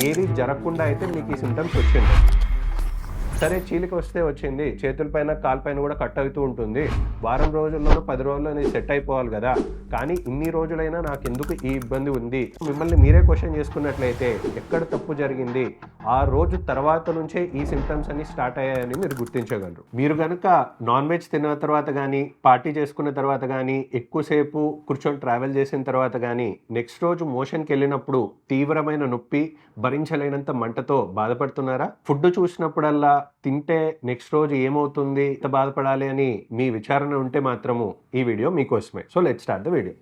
ఏది జరగకుండా అయితే మీకు ఈ సింటమ్స్ వచ్చింది. సరే చీలిక వస్తే వచ్చింది, చేతుల పైన కాలు పైన కూడా కట్ అవుతూ ఉంటుంది, వారం రోజుల్లోనూ 10 రోజుల్లోనే సెట్ అయిపోవాలి కదా, కానీ ఇన్ని రోజులైనా నాకెందుకు ఈ ఇబ్బంది ఉంది? మిమ్మల్ని మీరే క్వశ్చన్ చేసుకున్నట్లయితే ఎక్కడ తప్పు జరిగింది, ఆ రోజు తర్వాత నుంచే ఈ సింటమ్స్ అన్ని స్టార్ట్ అయ్యాయని మీరు గుర్తించగలరు. మీరు కనుక నాన్ వెజ్ తిన్న తర్వాత కానీ, పార్టీ చేసుకున్న తర్వాత కానీ, ఎక్కువసేపు కూర్చొని ట్రావెల్ చేసిన తర్వాత కానీ, నెక్స్ట్ రోజు మోషన్కి వెళ్ళినప్పుడు తీవ్రమైన నొప్పి, భరించలేనంత మంటతో బాధపడుతున్నారా? ఫుడ్ చూసినప్పుడల్లా తింటే నెక్స్ట్ రోజు ఏమవుతుంది, ఎంత బాధపడాలి అని మీ విచారణ ఉంటే మాత్రము ఈ వీడియో మీకోసమే. So let's start the video.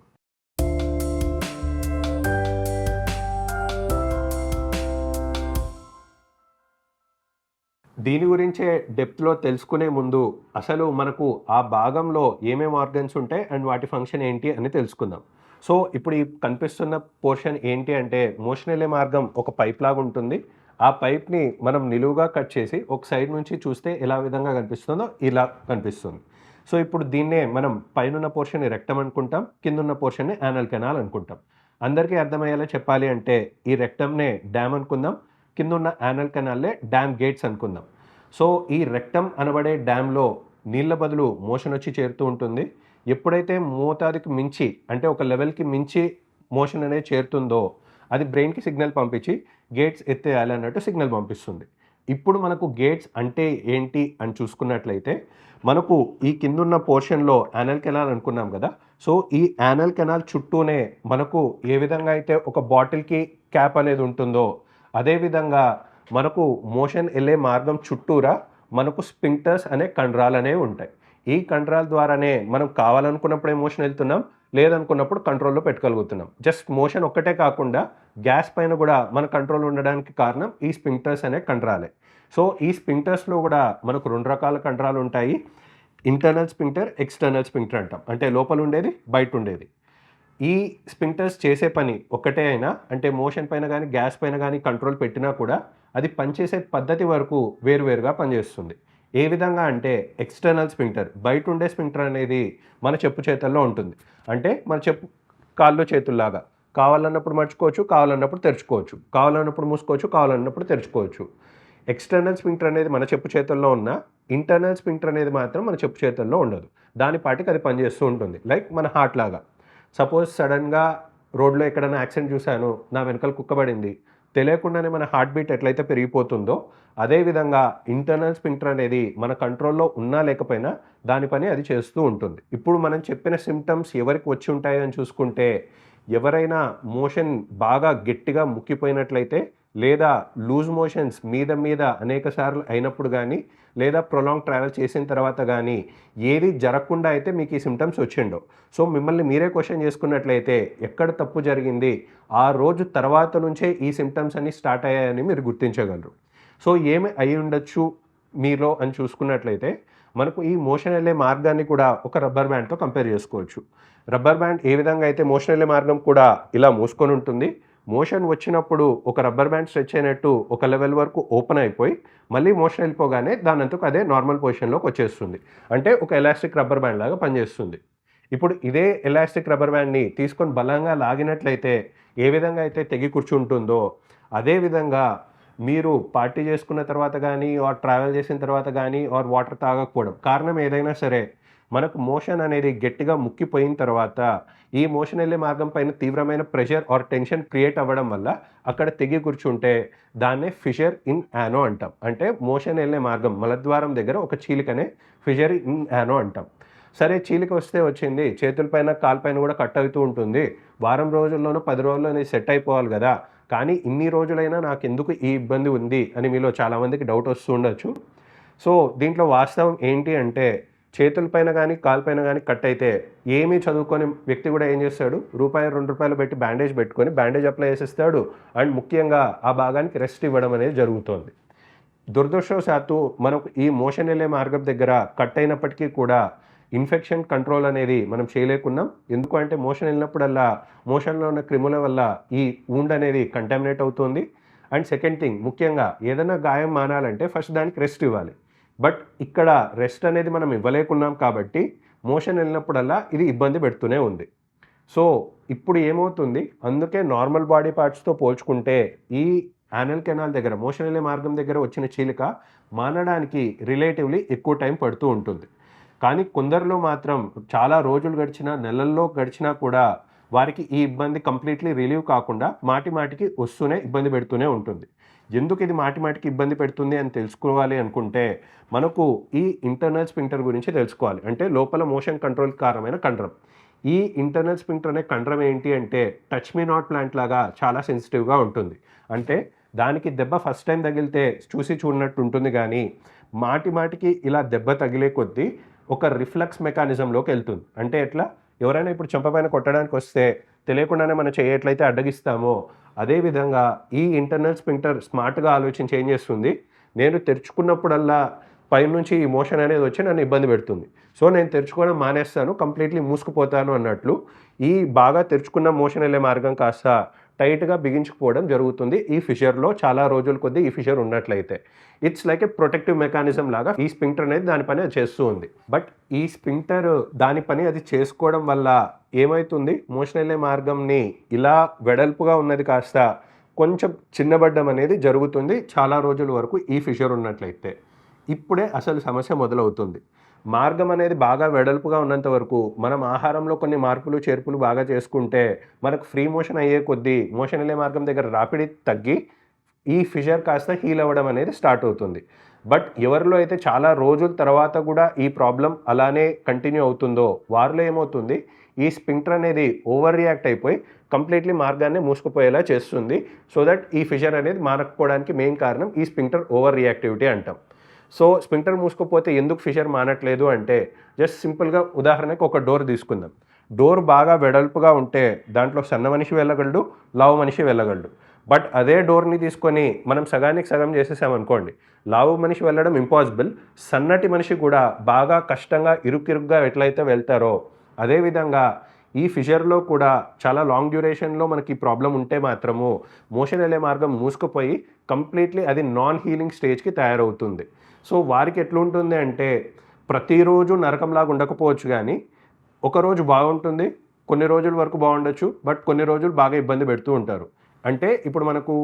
దీని గురించే డెప్త్లో తెలుసుకునే ముందు అసలు మనకు ఆ భాగంలో ఏమేమి ఆర్గన్స్ ఉంటాయి అండ్ వాటి ఫంక్షన్ ఏంటి అని తెలుసుకుందాం. సో ఇప్పుడు ఈ కనిపిస్తున్న పోర్షన్ ఏంటి అంటే, మోషన్ వెళ్ళే మార్గం ఒక పైప్ లాగా ఉంటుంది. ఆ పైప్ని మనం నిలువుగా కట్ చేసి ఒక సైడ్ నుంచి చూస్తే ఎలా విధంగా కనిపిస్తుందో ఇలా కనిపిస్తుంది. సో ఇప్పుడు దీన్నే మనం పైనున్న పోర్షన్ని రెక్టమ్ అనుకుంటాం, కిందున్న పోర్షన్ని యానల్ కెనాల్ అనుకుంటాం. అందరికీ అర్థమయ్యేలా చెప్పాలి అంటే ఈ రెక్టమ్నే డ్యామ్ అనుకుందాం, కిందున్న యానల్ కెనాల్లే డ్యామ్ గేట్స్ అనుకుందాం. సో ఈ రెక్టమ్ అనబడే డ్యామ్లో నీళ్ళ బదులు మోషన్ వచ్చి చేరుతూ ఉంటుంది. ఎప్పుడైతే మోతాదుకి మించి అంటే ఒక లెవెల్కి మించి మోషన్ అనేది చేరుతుందో అది బ్రెయిన్కి సిగ్నల్ పంపించి గేట్స్ ఎత్తేయాలి అన్నట్టు సిగ్నల్ పంపిస్తుంది. ఇప్పుడు మనకు గేట్స్ అంటే ఏంటి అని చూసుకున్నట్లయితే, మనకు ఈ కిందున్న పోర్షన్లో యానల్ కెనాల్ అనుకున్నాం కదా. సో ఈ యానల్ కెనాల్ చుట్టూనే మనకు ఏ విధంగా అయితే ఒక బాటిల్కి క్యాప్ అనేది ఉంటుందో, అదేవిధంగా మనకు మోషన్ వెళ్ళే మార్గం చుట్టూరా మనకు స్పింక్టర్స్ అనే కండరాలు అనేవి ఉంటాయి. ఈ కండరాల ద్వారానే మనం కావాలనుకున్నప్పుడు ఎమోషన్ వెళ్తున్నాం, లేదనుకున్నప్పుడు కంట్రోల్లో పెట్టుకోగలుగుతున్నాం. జస్ట్ మోషన్ ఒక్కటే కాకుండా గ్యాస్ పైన కూడా మన కంట్రోల్ ఉండడానికి కారణం ఈ స్పింక్టర్స్ అనే కండరాలే. సో ఈ స్పింక్టర్స్లో కూడా మనకు 2 రకాల కండరాలు ఉంటాయి. ఇంటర్నల్ స్పింక్టర్, ఎక్స్టర్నల్ స్పింక్టర్ అంటాం. అంటే లోపల ఉండేది, బయట ఉండేది. ఈ స్పింక్టర్స్ చేసే పని ఒక్కటే అయినా, అంటే మోషన్ పైన కానీ గ్యాస్ పైన కానీ కంట్రోల్ పెట్టినా కూడా అది పనిచేసే పద్ధతి వరకు వేరువేరుగా పనిచేస్తుంది. ఏ విధంగా అంటే, ఎక్స్టర్నల్ స్పింక్టర్, బయట ఉండే స్పింక్టర్ అనేది మన చెప్పు చేతుల్లో ఉంటుంది. అంటే మన చెప్పు కాళ్ళు చేతుల్లాగా కావాలన్నప్పుడు మర్చుకోవచ్చు, కావాలన్నప్పుడు తెరుచుకోవచ్చు, కావాలన్నప్పుడు మూసుకోవచ్చు, కావాలన్నప్పుడు తెరుచుకోవచ్చు. ఎక్స్టర్నల్ స్పింక్టర్ అనేది మన చెప్పు చేతుల్లో ఉన్న, ఇంటర్నల్ స్పింక్టర్ అనేది మాత్రం మన చెప్పు చేతుల్లో ఉండదు. దాని పాటికి అది పనిచేస్తూ ఉంటుంది. లైక్ మన హార్ట్ లాగా. సపోజ్ సడన్గా రోడ్లో ఎక్కడైనా యాక్సిడెంట్ చూశాను, నా వెనకాల కుక్కబడింది, తెలియకుండానే మన హార్ట్ బీట్ ఎట్లయితే పెరిగిపోతుందో, అదేవిధంగా ఇంటర్నల్ స్పింక్టర్ అనేది మన కంట్రోల్లో ఉన్నా లేకపోయినా దాని పని అది చేస్తూ ఉంటుంది. ఇప్పుడు మనం చెప్పిన సిమ్టమ్స్ ఎవరికి వచ్చి ఉంటాయని చూసుకుంటే, ఎవరైనా మోషన్ బాగా గట్టిగా ముక్కిపోయినట్లయితే, లేదా లూజ్ మోషన్స్ మీద మీద అనేక సార్లు అయినప్పుడు కానీ, లేదా ప్రొలాంగ్ ట్రావెల్ చేసిన తర్వాత కానీ ఏది జరగకుండా అయితే మీకు ఈ సిమ్టమ్స్ వచ్చిండో. సో మిమ్మల్ని మీరే క్వశ్చన్ చేసుకున్నట్లయితే ఎక్కడ తప్పు జరిగింది, ఆ రోజు తర్వాత నుంచే ఈ సిమ్టమ్స్ అన్ని స్టార్ట్ అయ్యాయని మీరు గుర్తించగలరు. సో ఏమి అయి ఉండొచ్చు మీలో అని చూసుకున్నట్లయితే, మనకు ఈ మోషన్ వెళ్ళే మార్గాన్ని కూడా ఒక రబ్బర్ బ్యాండ్తో కంపేర్ చేసుకోవచ్చు. రబ్బర్ బ్యాండ్ ఏ విధంగా అయితే మోషన్ వెళ్ళే మార్గం కూడా ఇలా మూసుకొని ఉంటుంది, మోషన్ వచ్చినప్పుడు ఒక రబ్బర్ బ్యాండ్ స్ట్రెచ్ అయినట్టు ఒక లెవెల్ వరకు ఓపెన్ అయిపోయి మళ్ళీ మోషన్ వెళ్ళిపోగానే దానంతకు అదే నార్మల్ పొజిషన్లోకి వచ్చేస్తుంది. అంటే ఒక ఎలాస్టిక్ రబ్బర్ బ్యాండ్ లాగా పనిచేస్తుంది. ఇప్పుడు ఇదే ఎలాస్టిక్ రబ్బర్ బ్యాండ్ని తీసుకొని బలంగా లాగినట్లయితే ఏ విధంగా అయితే తెగి కూర్చుంటుందో, అదేవిధంగా మీరు పార్టీ చేసుకున్న తర్వాత కానీ, ఆర్ ట్రావెల్ చేసిన తర్వాత కానీ, ఆర్ వాటర్ తాగకపోవడం, కారణం ఏదైనా సరే, మనకు మోషన్ అనేది గట్టిగా ముక్కిపోయిన తర్వాత ఈ మోషన్ వెళ్ళే మార్గం పైన తీవ్రమైన ప్రెషర్ ఆర్ టెన్షన్ క్రియేట్ అవ్వడం వల్ల అక్కడ తెగి కూర్చుంటే దాన్నే ఫిషర్ ఇన్ యానో అంటాం. అంటే మోషన్ వెళ్ళే మార్గం మలద్వారం దగ్గర ఒక చీలికనే ఫిషర్ ఇన్ యానో అంటాం. సరే చీలిక వస్తే వచ్చింది, చేతుల పైన కాలు పైన కూడా కట్ అవుతూ ఉంటుంది, వారం రోజుల్లోనూ 10 రోజుల్లోనే సెట్ అయిపోవాలి కదా, కానీ ఇన్ని రోజులైనా నాకెందుకు ఈ ఇబ్బంది ఉంది అని మీలో చాలామందికి డౌట్ వస్తూ ఉండొచ్చు. సో దీంట్లో వాస్తవం ఏంటి అంటే, చేతుల పైన కానీ కాలు పైన కానీ కట్ అయితే ఏమీ చదువుకొని వ్యక్తి కూడా ఏం చేస్తాడు, రూపాయి 2 రూపాయలు పెట్టి బ్యాండేజ్ పెట్టుకొని బ్యాండేజ్ అప్లై చేసేస్తాడు. అండ్ ముఖ్యంగా ఆ భాగానికి రెస్ట్ ఇవ్వడం అనేది జరుగుతుంది. దురదృష్టవశాత్తు మనకు ఈ మోషన్ వెళ్ళే మార్గం దగ్గర కట్ అయినప్పటికీ కూడా ఇన్ఫెక్షన్ కంట్రోల్ అనేది మనం చేయలేకున్నాం. ఎందుకు అంటే మోషన్ వెళ్ళినప్పుడల్లా మోషన్లో ఉన్న క్రిముల వల్ల ఈ వూండ్ అనేది కంటామినేట్ అవుతుంది. అండ్ సెకండ్ థింగ్, ముఖ్యంగా ఏదైనా గాయం మానాలంటే ఫస్ట్ దానికి రెస్ట్ ఇవ్వాలి. బట్ ఇక్కడ రెస్ట్ అనేది మనం ఇవ్వలేకున్నాం కాబట్టి మోషన్ వెళ్ళినప్పుడల్లా ఇది ఇబ్బంది పెడుతూనే ఉంది. సో ఇప్పుడు ఏమవుతుంది, అందుకే నార్మల్ బాడీ పార్ట్స్తో పోల్చుకుంటే ఈ యానల్ కెనాల్ దగ్గర మోషన్ వెళ్ళే మార్గం దగ్గర వచ్చిన చీలిక మానడానికి రిలేటివ్లీ ఎక్కువ టైం పడుతూ ఉంటుంది. కానీ కొందరిలో మాత్రం చాలా రోజులు గడిచినా, నెలల్లో గడిచినా కూడా వారికి ఈ ఇబ్బంది కంప్లీట్‌లీ రిలీవ్ కాకుండా మాటి మాటికి వస్తూనే ఇబ్బంది పెడుతూనే ఉంటుంది. ఎందుకు ఇది మాటి మాటికి ఇబ్బంది పెడుతుంది అని తెలుసుకోవాలి అనుకుంటే, మనకు ఈ ఇంటర్నల్ స్ఫింక్టర్ గురించి తెలుసుకోవాలి. అంటే లోపల మోషన్ కంట్రోల్‌కి కారణమైన కండరం. ఈ ఇంటర్నల్ స్ఫింక్టర్ అనే కండరం ఏంటి అంటే టచ్ మీ నాట్ ప్లాంట్ లాగా చాలా సెన్సిటివ్‌గా ఉంటుంది. అంటే దానికి దెబ్బ ఫస్ట్ టైమ్ తగిలితే చూసి చూడనట్టు ఉంటుంది గానీ, మాటి మాటికి ఇలా దెబ్బ తగిలే కొద్దీ ఒక రిఫ్లెక్స్ మెకానిజంలోకి వెళ్తుంది. అంటే ఎట్లా? ఎవరైనా ఇప్పుడు చెంప పైన కొట్టడానికొస్తే తెలియకుండానే మన చెయ్యి ఎట్లయితే అడ్డగిస్తామో, అదే విధంగా ఈ ఇంటర్నల్ స్ఫింక్టర్ స్మార్ట్‌గా ఆలోచించి ఏం చేస్తుంది, నేను తెరుచుకున్నప్పుడల్లా పైనుంచి ఈ మోషన్ అనేది వచ్చి నన్ను ఇబ్బంది పెడుతుంది. సో, నేను తెరుచుకోవడం మానేస్తాను, కంప్లీట్‌లీ మూసుకుపోతాను అన్నట్లు ఈ బాగా తెరుచుకున్న మోషన్ వెళ్ళే మార్గం కాస్త టైట్‌గా బిగించుకుపోవడం జరుగుతుంది. ఈ ఫిషర్‌లో చాలా రోజుల కొద్దీ ఈ ఫిషర్ ఉన్నట్లయితే. It's like a protective mechanism లాగా ఈ స్ఫింక్టర్ అనేది దాని పని అది చేస్తూ ఉంది. బట్ ఈ స్ఫింక్టర్ దాని పని అది చేసుకోవడం వల్ల ఏమైతుంది, మోషన్ వెళ్ళే మార్గంని ఇలా వెడల్పుగా ఉన్నది కాస్త కొంచెం చిన్నబడ్డం అనేది జరుగుతుంది చాలా రోజుల వరకు ఈ ఫిషర్ ఉన్నట్లయితే. ఇప్పుడే అసలు సమస్య మొదలవుతుంది. మార్గం అనేది బాగా వెడల్పుగా ఉన్నంత వరకు మనం ఆహారంలో కొన్ని మార్పులు, చేర్పులు బాగా చేసుకుంటే మనకు ఫ్రీ మోషన్ అయ్యే కొద్దీ మోషన్ వెళ్ళే మార్గం దగ్గర రాపిడి తగ్గి ఈ ఫిషర్ కాస్త హీల్ అవ్వడం అనేది స్టార్ట్ అవుతుంది. బట్ ఎవరిలో అయితే చాలా రోజుల తర్వాత కూడా ఈ ప్రాబ్లమ్ అలానే కంటిన్యూ అవుతుందో వారిలో ఏమవుతుంది, ఈ స్ఫింక్టర్ అనేది ఓవర్ రియాక్ట్ అయిపోయి కంప్లీట్‌లీ మార్గాన్ని మూసుకుపోయేలా చేస్తుంది. సో దట్ ఈ ఫిషర్ అనేది మానకపోవడానికి మెయిన్ కారణం ఈ స్ఫింక్టర్ ఓవర్ రియాక్టివిటీ అంటాం. సో, స్ఫింక్టర్ మూసుకుపోతే ఎందుకు ఫిషర్ మానట్లేదు అంటే, జస్ట్ సింపుల్‌గా ఉదాహరణకి ఒక డోర్ తీసుకుందాం. డోర్ బాగా వెడల్పుగా ఉంటే దాంట్లో సన్న మనిషి వెళ్ళగలడు, లావు మనిషి వెళ్ళగలడు. బట్ అదే డోర్‌ని తీసుకొని మనం సగానికి సగం చేసేసామనుకోండి, లావు మనిషి వెళ్ళడం ఇంపాసిబుల్. సన్నటి మనిషి కూడా బాగా కష్టంగా ఇరుకిరుగ్గా ఎట్లయితే వెళ్తారో, అదేవిధంగా ఈ ఫిషర్‌లో కూడా చాలా లాంగ్ డ్యూరేషన్‌లో మనకి ప్రాబ్లమ్ ఉంటే మాత్రము మోషన్ వెళ్ళే మార్గం మూసుకుపోయి కంప్లీట్‌లీ అది నాన్ హీలింగ్ స్టేజ్‌కి తయారవుతుంది. సో, వారికి ఎట్లుంటుంది అంటే ప్రతిరోజు నరకంలాగా ఉండకపోవచ్చు గానీ, ఒకరోజు బాగుంటుంది, కొన్ని రోజుల వరకు బాగుండొచ్చు. బట్ కొన్ని రోజులు బాగా ఇబ్బంది పెడుతూ ఉంటారు. అంటే ఇప్పుడు మనకు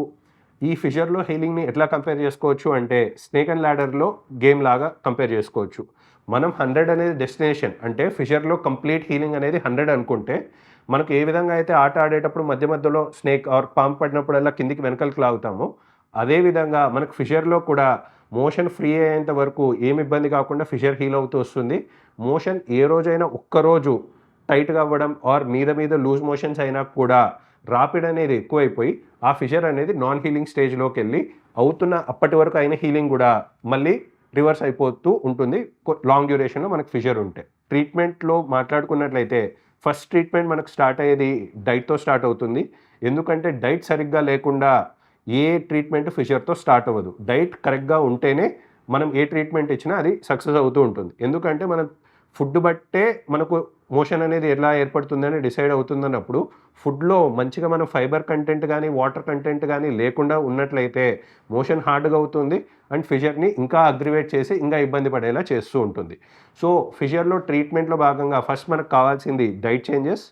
ఈ ఫిషర్‌లో హీలింగ్‌ని ఎట్లా కంపేర్ చేసుకోవచ్చు అంటే స్నేక్ అండ్ ల్యాడర్‌లో గేమ్ లాగా కంపేర్ చేసుకోవచ్చు. మనం 100 అనేది డెస్టినేషన్, అంటే ఫిషర్‌లో కంప్లీట్ హీలింగ్ అనేది 100 అనుకుంటే, మనకు ఏ విధంగా అయితే ఆట ఆడేటప్పుడు మధ్య మధ్యలో స్నేక్ ఆర్ పాము పడినప్పుడల్లా కిందికి వెనకాలకి లాగుతామో, అదే విధంగా మనకు ఫిషర్‌లో కూడా మోషన్ ఫ్రీ అయ్యేంత వరకు ఏమి ఇబ్బంది కాకుండా ఫిషర్ హీల్ అవుతూ వస్తుంది. మోషన్ ఏ రోజైనా ఒక్కరోజు టైట్‌గా అవ్వడం ఆర్ మీద మీద లూజ్ మోషన్స్ అయినా కూడా రాపిడ్ అనేది ఎక్కువైపోయి ఆ ఫిషర్ అనేది నాన్ హీలింగ్ స్టేజ్‌లోకెళ్ళి అవుతున్న అప్పటి వరకు అయిన హీలింగ్ కూడా మళ్ళీ రివర్స్ అయిపోతూ ఉంటుంది. లాంగ్ డ్యూరేషన్‌లో మనకు ఫిషర్ ఉంటే. ట్రీట్మెంట్‌లో మాట్లాడుకున్నట్లయితే ఫస్ట్ ట్రీట్మెంట్ మనకు స్టార్ట్ అయ్యేది డైట్‌తో స్టార్ట్ అవుతుంది. ఎందుకంటే డైట్ సరిగ్గా లేకుండా ఏ ట్రీట్మెంట్ ఫిషర్‌తో స్టార్ట్ అవ్వదు. డైట్ కరెక్ట్‌గా ఉంటేనే మనం ఏ ట్రీట్మెంట్ ఇచ్చినా అది సక్సెస్ అవుతూ ఉంటుంది. ఎందుకంటే మనం ఫుడ్ బట్టే మనకు మోషన్ అనేది ఎలా ఏర్పడుతుందని డిసైడ్ అవుతుందన్నప్పుడు, ఫుడ్‌లో మంచిగా మనం ఫైబర్ కంటెంట్ గానీ, వాటర్ కంటెంట్ గానీ లేకుండా ఉన్నట్లయితే మోషన్ హార్డ్‌గా అవుతుంది అండ్ ఫిషర్‌ని ఇంకా అగ్రివేట్ చేసి ఇంకా ఇబ్బంది పడేలా చేస్తూ ఉంటుంది. సో, ఫిషర్‌లో ట్రీట్మెంట్‌లో భాగంగా ఫస్ట్ మనకు కావాల్సింది డైట్ చేంజెస్.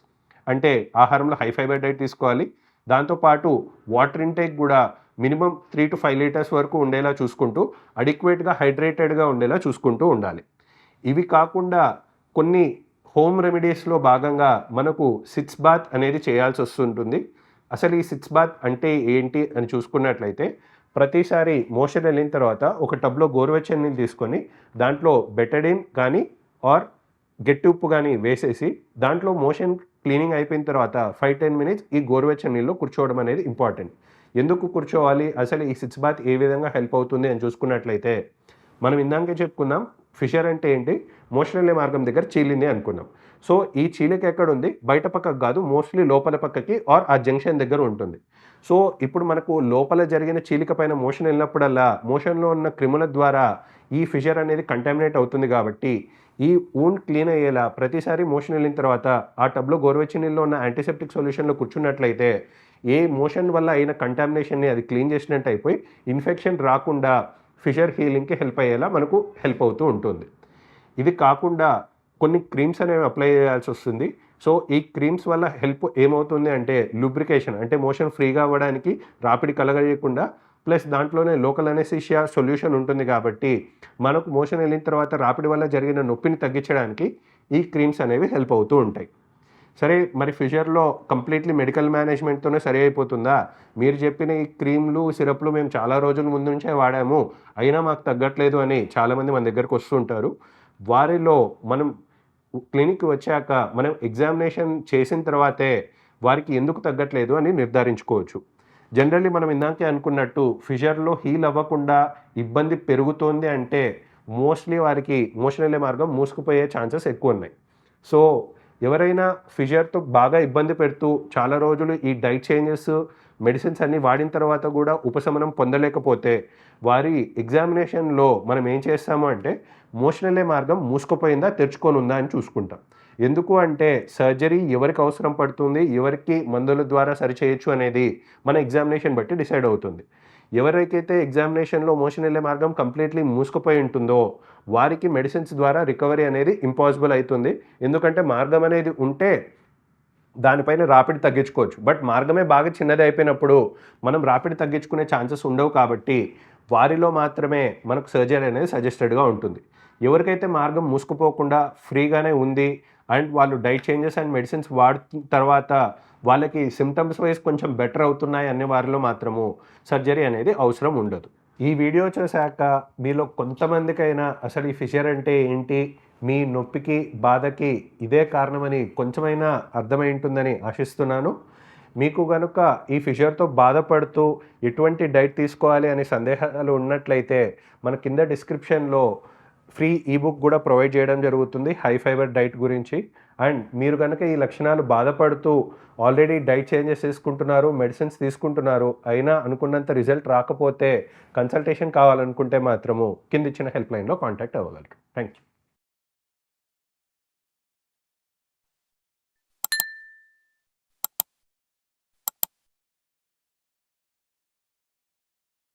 అంటే ఆహారంలో హై ఫైబర్ డైట్ తీసుకోవాలి. దాంతో పాటు వాటర్ ఇంటేక్ కూడా మినిమమ్ 3-5 లీటర్స్ వరకు ఉండేలా చూసుకుంటూ, అడిక్వేట్‌గా హైడ్రేటెడ్‌గా ఉండేలా చూసుకుంటూ ఉండాలి. ఇవి కాకుండా కొన్ని హోమ్ రెమెడీస్‌లో భాగంగా మనకు సిట్స్ బాత్ అనేది చేయాల్సొస్తుంటుంది. అసలు ఈ సిట్స్ బాత్ అంటే ఏంటి అని చూసుకున్నట్లయితే, ప్రతిసారి మోషన్ వెళ్ళిన తర్వాత ఒక టబ్‌లో గోరువెచ్చని నీళ్ళు తీసుకొని, దాంట్లో బెటడిన్ కానీ ఆర్ గట్టి ఉప్పు గానీ వేసేసి, దాంట్లో మోషన్ క్లీనింగ్ అయిపోయిన తర్వాత 5-10 మినిట్స్ ఈ గోరువెచ్చని నీళ్ళలో కూర్చోవడం అనేది ఇంపార్టెంట్. ఎందుకు కూర్చోవాలి? అసలు ఈ సిట్స్ బాత్ ఏ విధంగా హెల్ప్ అవుతుంది అని చూసుకున్నట్లయితే, మనం ఇందాకే చెప్పుకున్నాం ఫిషర్ అంటే ఏంటి? మోషన్ వెళ్ళే మార్గం దగ్గర చీలింది అనుకున్నాం. సో, ఈ చీలిక ఎక్కడుంది? బయట పక్కకు కాదు, మోస్ట్‌లీ లోపల పక్కకి ఆర్ ఆ జంక్షన్ దగ్గర ఉంటుంది. సో, ఇప్పుడు మనకు లోపల జరిగిన చీలిక పైన మోషన్ వెళ్ళినప్పుడల్లా, మోషన్‌లో ఉన్న క్రిముల ద్వారా ఈ ఫిషర్ అనేది కంటామినేట్ అవుతుంది కాబట్టి, ఈ వూండ్ క్లీన్ అయ్యేలా ప్రతిసారి మోషన్ వెళ్ళిన తర్వాత ఆ టబ్‌లో గోరువెచ్చని నీళ్ళలో ఉన్న యాంటీసెప్టిక్ సొల్యూషన్‌లో కూర్చున్నట్లయితే, ఏ మోషన్ వల్ల అయిన కంటామినేషన్‌ని అది క్లీన్ చేసినట్టు అయిపోయి, ఇన్ఫెక్షన్ రాకుండా ఫిషర్ హీలింగ్‌కి హెల్ప్ అయ్యేలా మనకు హెల్ప్ అవుతూ ఉంటుంది. ఇది కాకుండా కొన్ని క్రీమ్స్ అనేవి అప్లై చేయాల్సొస్తుంది. సో ఈ క్రీమ్స్ వల్ల హెల్ప్ ఏమవుతుంది అంటే లూబ్రికేషన్, అంటే మోషన్ ఫ్రీగా అవ్వడానికి రాపిడి కలగజేయకుండా, ప్లస్ దాంట్లోనే లోకల్ అనెస్థీషియా సొల్యూషన్ ఉంటుంది కాబట్టి మనకు మోషన్ వెళ్ళిన తర్వాత రాపిడి వల్ల జరిగిన నొప్పిని తగ్గించడానికి ఈ క్రీమ్స్ అనేవి హెల్ప్ అవుతూ ఉంటాయి. సరే, మరి ఫిషర్‌లో కంప్లీట్‌లీ మెడికల్ మేనేజ్‌మెంట్‌తోనే సరి అయిపోతుందా? మీరు చెప్పిన ఈ క్రీమ్‌లు, సిరప్‌లు మేము చాలా రోజుల ముందు నుంచే వాడాము, అయినా మాకు తగ్గట్లేదు అని చాలామంది మన దగ్గరకు వస్తుంటారు. వారిలో మనం క్లినిక్‌కి వచ్చాక మనం ఎగ్జామినేషన్ చేసిన తర్వాతే వారికి ఎందుకు తగ్గట్లేదు అని నిర్ధారించుకోవచ్చు. జనరల్లీ మనం ఇందాకే అనుకున్నట్టు ఫిషర్‌లో హీల్ అవ్వకుండా ఇబ్బంది పెరుగుతోంది అంటే మోస్ట్‌లీ వారికి మోషన్ వెళ్ళే మార్గం మూసుకుపోయే ఛాన్సెస్ ఎక్కువున్నాయి. సో, ఎవరైనా ఫిషర్‌తో బాగా ఇబ్బంది పెడుతూ చాలా రోజులు ఈ డైట్ చేంజెస్, మెడిసిన్స్ అన్నీ వాడిన తర్వాత కూడా ఉపశమనం పొందలేకపోతే వారి ఎగ్జామినేషన్‌లో మనం ఏం చేస్తాము అంటే మోషన్ వెళ్ళే మార్గం మూసుకుపోయిందా, తెరుచుకొనుందా అని చూసుకుంటాం. ఎందుకు అంటే సర్జరీ ఎవరికి అవసరం పడుతుంది, ఎవరికి మందుల ద్వారా సరిచేయొచ్చు అనేది మన ఎగ్జామినేషన్ బట్టి డిసైడ్ అవుతుంది. ఎవరికైతే ఎగ్జామినేషన్‌లో మోషన్ వెళ్ళే మార్గం కంప్లీట్‌లీ మూసుకుపోయి ఉంటుందో వారికి మెడిసిన్స్ ద్వారా రికవరీ అనేది ఇంపాసిబుల్ అయితుంది. ఎందుకంటే మార్గం అనేది ఉంటే దానిపైన రాపిడి తగ్గించుకోవచ్చు. బట్ మార్గమే బాగా చిన్నది అయిపోయినప్పుడు మనం రాపిడి తగ్గించుకునే ఛాన్సెస్ ఉండవు కాబట్టి వారిలో మాత్రమే మనకు సర్జరీ అనేది సజెస్టెడ్‌గా ఉంటుంది. ఎవరికైతే మార్గం మూసుకుపోకుండా ఫ్రీగానే ఉంది అండ్ వాళ్ళు డైట్ చేంజెస్ అండ్ మెడిసిన్స్ వాడుతున్న తర్వాత వాళ్ళకి సింప్టమ్స్ వైస్ కొంచెం బెటర్ అవుతున్నాయి అనే వారిలో మాత్రము సర్జరీ అనేది అవసరం ఉండదు. ఈ వీడియో చూశాక మీలో కొంతమందికైనా అసలు ఈ ఫిషర్ అంటే ఏంటి, మీ నొప్పికి, బాధకి ఇదే కారణమని కొంచెమైనా అర్థమై ఉంటుందని ఆశిస్తున్నాను. మీకు గనుక ఈ ఫిషర్‌తో బాధపడుతూ ఎటువంటి డైట్ తీసుకోవాలి అనే సందేహాలు ఉన్నట్లయితే మన కింద డిస్క్రిప్షన్‌లో ఫ్రీ ఈబుక్ కూడా ప్రొవైడ్ చేయడం జరుగుతుంది హై ఫైబర్ డైట్ గురించి. అండ్ మీరు గనుక ఈ లక్షణాలు బాధపడుతూ ఆల్రెడీ డైట్ చేంజెస్ తీసుకుంటున్నారు, మెడిసిన్స్ తీసుకుంటున్నారు, అయినా అనుకున్నంత రిజల్ట్ రాకపోతే కన్సల్టేషన్ కావాలనుకుంటే మాత్రము కింద ఇచ్చిన హెల్ప్ లైన్‌లో కాంటాక్ట్ అవ్వగలరు. Thank you.